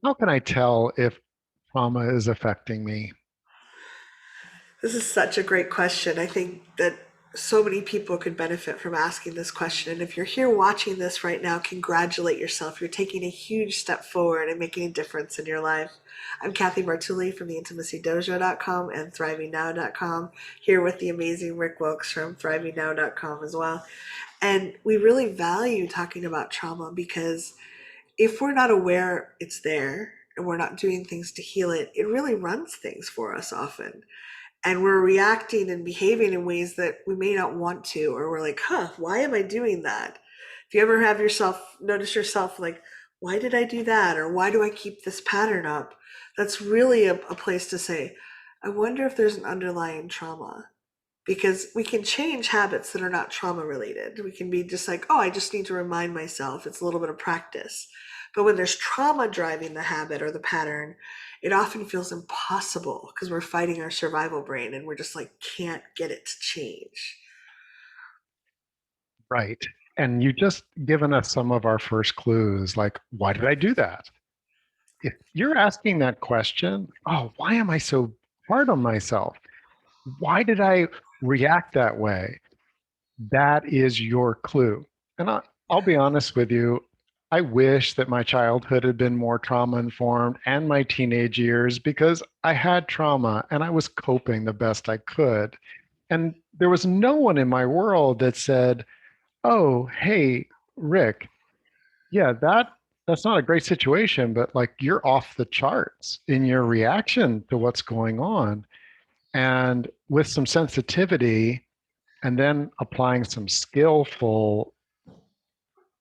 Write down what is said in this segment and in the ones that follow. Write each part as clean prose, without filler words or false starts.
How can I tell if trauma is affecting me? This is such a great question. I think that so many people could benefit from asking this question. And if you're here watching this right now, congratulate yourself. You're taking a huge step forward and making a difference in your life. I'm Kathy Bartuli from the intimacydojo.com and thrivingnow.com, here with the amazing Rick Wilkes from thrivingnow.com as well. And we really value talking about trauma because if we're not aware it's there and we're not doing things to heal it, it really runs things for us often, and we're reacting and behaving in ways that we may not want to, or we're like, why am I doing that? If you ever have yourself notice yourself like, why did I do that, or why do I keep this pattern up, that's really a place to say, I wonder if there's an underlying trauma. Because we can change habits that are not trauma related. We can be just like, oh, I just need to remind myself. It's a little bit of practice. But when there's trauma driving the habit or the pattern, it often feels impossible because we're fighting our survival brain and we're just like, can't get it to change. Right. And you just given us some of our first clues, like, why did I do that? If you're asking that question, oh, why am I so hard on myself? Why did I react that way? That is your clue. And I'll be honest with you, I wish that my childhood had been more trauma informed and my teenage years because I had trauma and I was coping the best I could. And there was no one in my world that said, "Oh, hey, Rick, yeah, that's not a great situation, but like you're off the charts in your reaction to what's going on." And with some sensitivity and then applying some skillful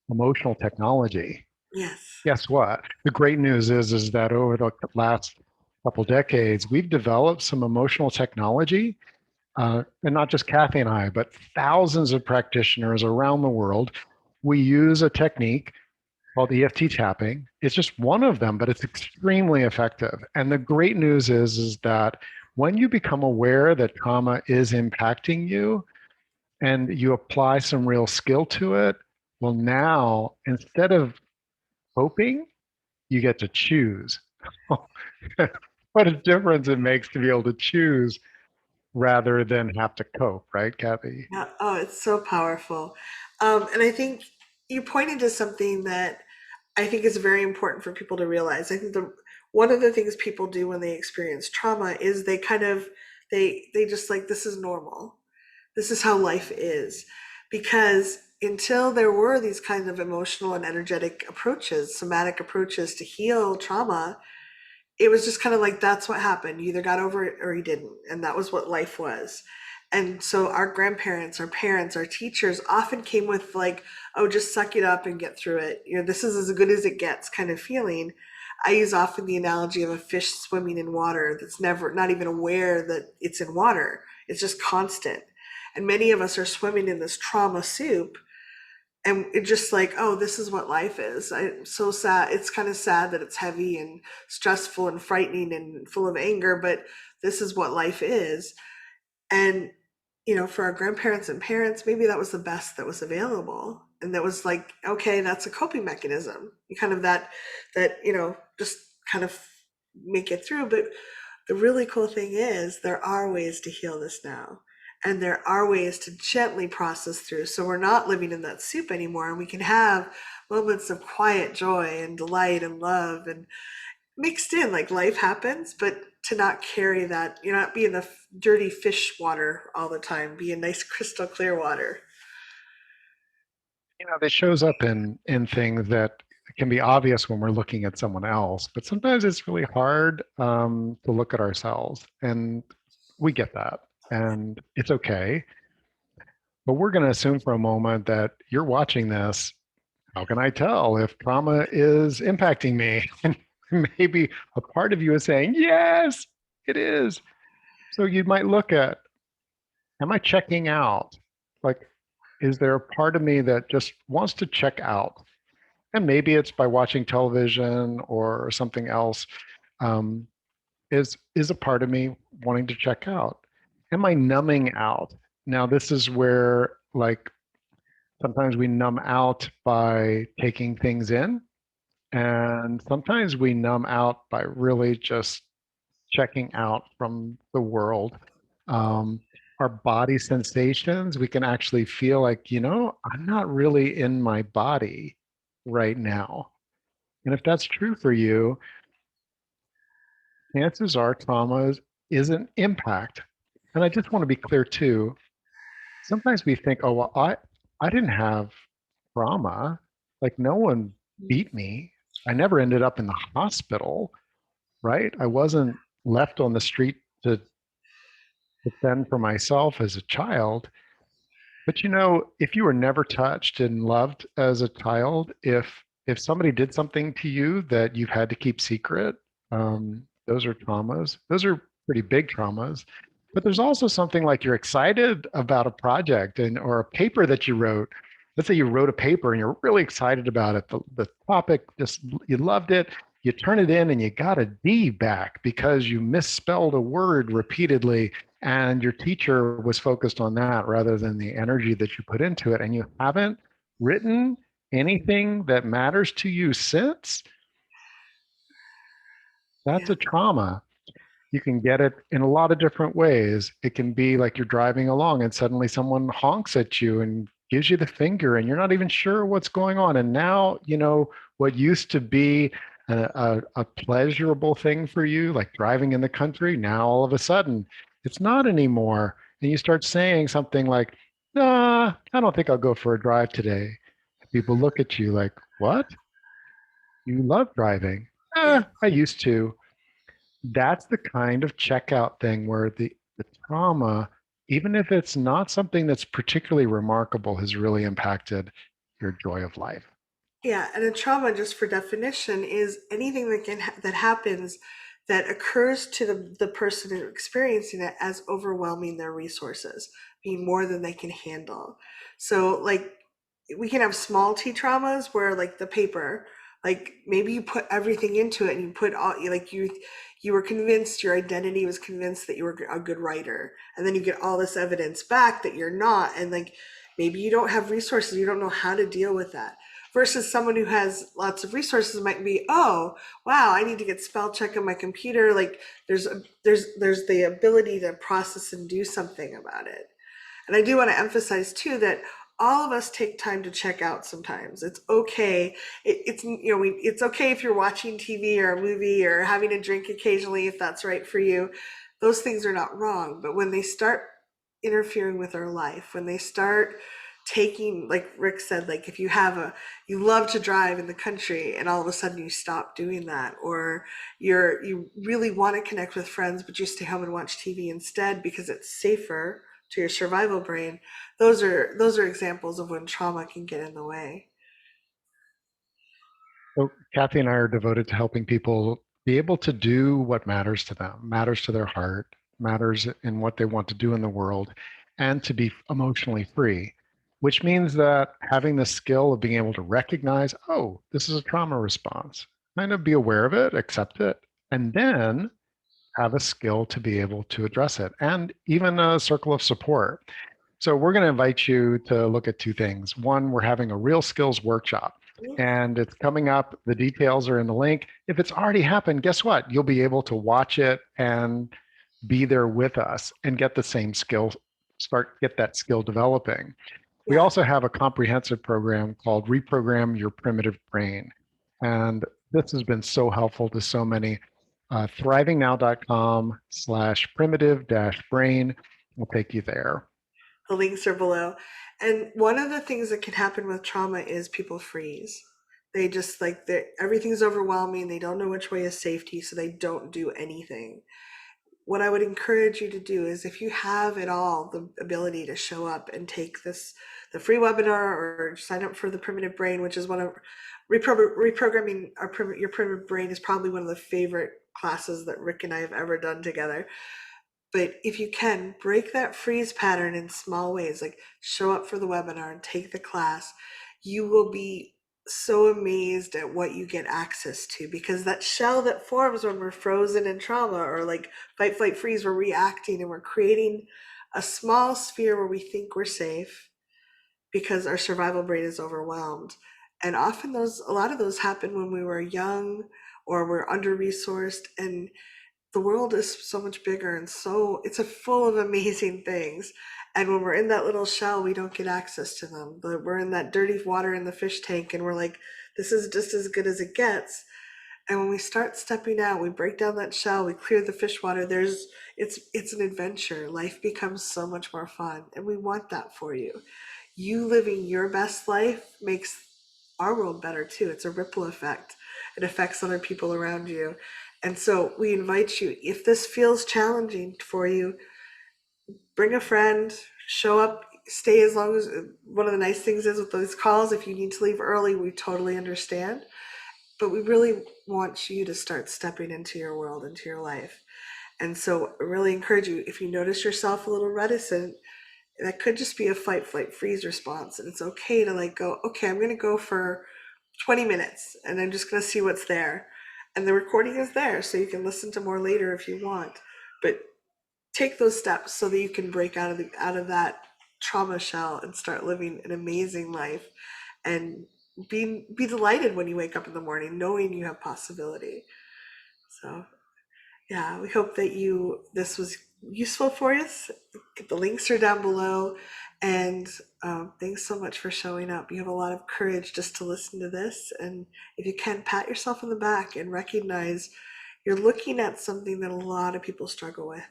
emotional technology, Yes. guess what? The great news is that over the last couple decades, we've developed some emotional technology, and not just Kathy and I, but thousands of practitioners around the world. We use a technique called EFT tapping. It's just one of them, but it's extremely effective. And the great news is that when you become aware that trauma is impacting you and you apply some real skill to it, well, now instead of hoping, you get to choose. What a difference it makes to be able to choose rather than have to cope, right, Kathy? Yeah. Oh, it's so powerful. And I think you pointed to something that I think is very important for people to realize. I think the one of the things people do when they experience trauma is they kind of they just like, this is normal. This is how life is. Because until there were these kinds of emotional and energetic approaches, somatic approaches to heal trauma, it was just kind of like, that's what happened. You either got over it or you didn't. And that was what life was. And so our grandparents, our parents, our teachers often came with like, oh, just suck it up and get through it. This is as good as it gets kind of feeling. I use often the analogy of a fish swimming in water that's never, not even aware that it's in water. It's just constant. And many of us are swimming in this trauma soup, and it just like, oh, this is what life is. I'm so sad. It's kind of sad that it's heavy and stressful and frightening and full of anger, but this is what life is. And for our grandparents and parents, maybe that was the best that was available, and that was like, okay, that's a coping mechanism. You kind of that just kind of make it through. But the really cool thing is there are ways to heal this now. And there are ways to gently process through. So we're not living in that soup anymore. And we can have moments of quiet joy and delight and love and mixed in, like life happens, but to not carry that, not be in the dirty fish water all the time, be in nice crystal clear water. That shows up in things that can be obvious when we're looking at someone else, but sometimes it's really hard to look at ourselves, and we get that, and it's okay. But we're going to assume for a moment that you're watching this. How can I tell if trauma is impacting me? And maybe a part of you is saying, yes, it is. So you might look at, am I checking out? Like, is there a part of me that just wants to check out? And maybe it's by watching television or something else. Um, is a part of me wanting to check out? Am I numbing out? Now, this is where like sometimes we numb out by taking things in. And sometimes we numb out by really just checking out from the world. Um, our body sensations, we can actually feel like, I'm not really in my body right now. And if that's true for you, chances are trauma is an impact. And I just want to be clear too. Sometimes we think, oh, well, I didn't have trauma. Like no one beat me. I never ended up in the hospital, right? I wasn't left on the street to defend for myself as a child. But if you were never touched and loved as a child, if somebody did something to you that you've had to keep secret, those are traumas. Those are pretty big traumas. But there's also something like you're excited about a project and or a paper that you wrote. Let's say you wrote a paper and you're really excited about it. The topic just you loved it. You turn it in and you got a D back because you misspelled a word repeatedly and your teacher was focused on that rather than the energy that you put into it, and you haven't written anything that matters to you since, that's Yeah. a trauma. You can get it in a lot of different ways. It can be like you're driving along and suddenly someone honks at you and gives you the finger and you're not even sure what's going on. And now, what used to be a pleasurable thing for you, like driving in the country, now all of a sudden it's not anymore. And you start saying something like, nah, I don't think I'll go for a drive today. People look at you like, what? You love driving? Yeah. I used to. That's the kind of checkout thing where the trauma, even if it's not something that's particularly remarkable, has really impacted your joy of life. Yeah, and a trauma, just for definition, is anything that happens that occurs to the person experiencing it as overwhelming their resources, being more than they can handle. So, like, we can have small t traumas where, like, the paper, like maybe you put everything into it and you put all like you were convinced, your identity was convinced that you were a good writer, and then you get all this evidence back that you're not, and like maybe you don't have resources, you don't know how to deal with that, versus someone who has lots of resources might be, oh wow, I need to get spell check on my computer, like there's the ability to process and do something about it. And I do want to emphasize too that all of us take time to check out sometimes. It's okay. It's okay if you're watching TV or a movie or having a drink occasionally if that's right for you. Those things are not wrong, but when they start interfering with our life, when they start taking, like Rick said, like if you love to drive in the country and all of a sudden you stop doing that, or you really want to connect with friends but you stay home and watch TV instead because it's safer to your survival brain. Those are examples of when trauma can get in the way. So Kathy and I are devoted to helping people be able to do what matters to them, matters to their heart, matters in what they want to do in the world, and to be emotionally free, which means that having the skill of being able to recognize, oh, this is a trauma response, kind of be aware of it, accept it, and then have a skill to be able to address it, and even a circle of support. So we're going to invite you to look at two things. One, we're having a real skills workshop and it's coming up. The details are in the link. If it's already happened, guess what? You'll be able to watch it and be there with us and get the same skill, get that skill developing. We Yeah. also have a comprehensive program called Reprogram Your Primitive Brain. And this has been so helpful to so many. Thrivingnow.com/primitive brain will take you there. The links are below. And one of the things that can happen with trauma is people freeze. They just like everything's overwhelming. They don't know which way is safety, so they don't do anything. What I would encourage you to do is, if you have at all the ability to show up and take the free webinar, or sign up for the Primitive Brain, which is one of reprogramming your primitive brain is probably one of the favorite classes that Rick and I have ever done together. But if you can, break that freeze pattern in small ways, like show up for the webinar and take the class, you will be so amazed at what you get access to, because that shell that forms when we're frozen in trauma, or like fight, flight, freeze, we're reacting and we're creating a small sphere where we think we're safe because our survival brain is overwhelmed. And often a lot of those happen when we were young or we're under resourced, and the world is so much bigger, and so it's a full of amazing things. And when we're in that little shell, we don't get access to them. But we're in that dirty water in the fish tank, and we're like, this is just as good as it gets. And when we start stepping out, we break down that shell, we clear the fish water. It's an adventure. Life becomes so much more fun, and we want that for you. You living your best life makes our world better too. It's a ripple effect. It affects other people around you. And so we invite you, if this feels challenging for you, bring a friend, show up, stay as long as one of the nice things is with those calls, if you need to leave early, we totally understand. But we really want you to start stepping into your world, into your life. And so I really encourage you, if you notice yourself a little reticent, that could just be a fight, flight, freeze response. And it's okay to like go, okay, I'm going to go for 20 minutes and I'm just going to see what's there. And the recording is there, so you can listen to more later if you want. But take those steps so that you can break out of that trauma shell and start living an amazing life, and be delighted when you wake up in the morning knowing you have possibility. So yeah, we hope that you this was useful for us. The links are down below, and thanks so much for showing up. You have a lot of courage just to listen to this, and if you can, pat yourself on the back and recognize you're looking at something that a lot of people struggle with,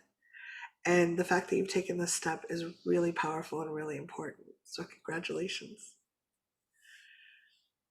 and the fact that you've taken this step is really powerful and really important. So congratulations.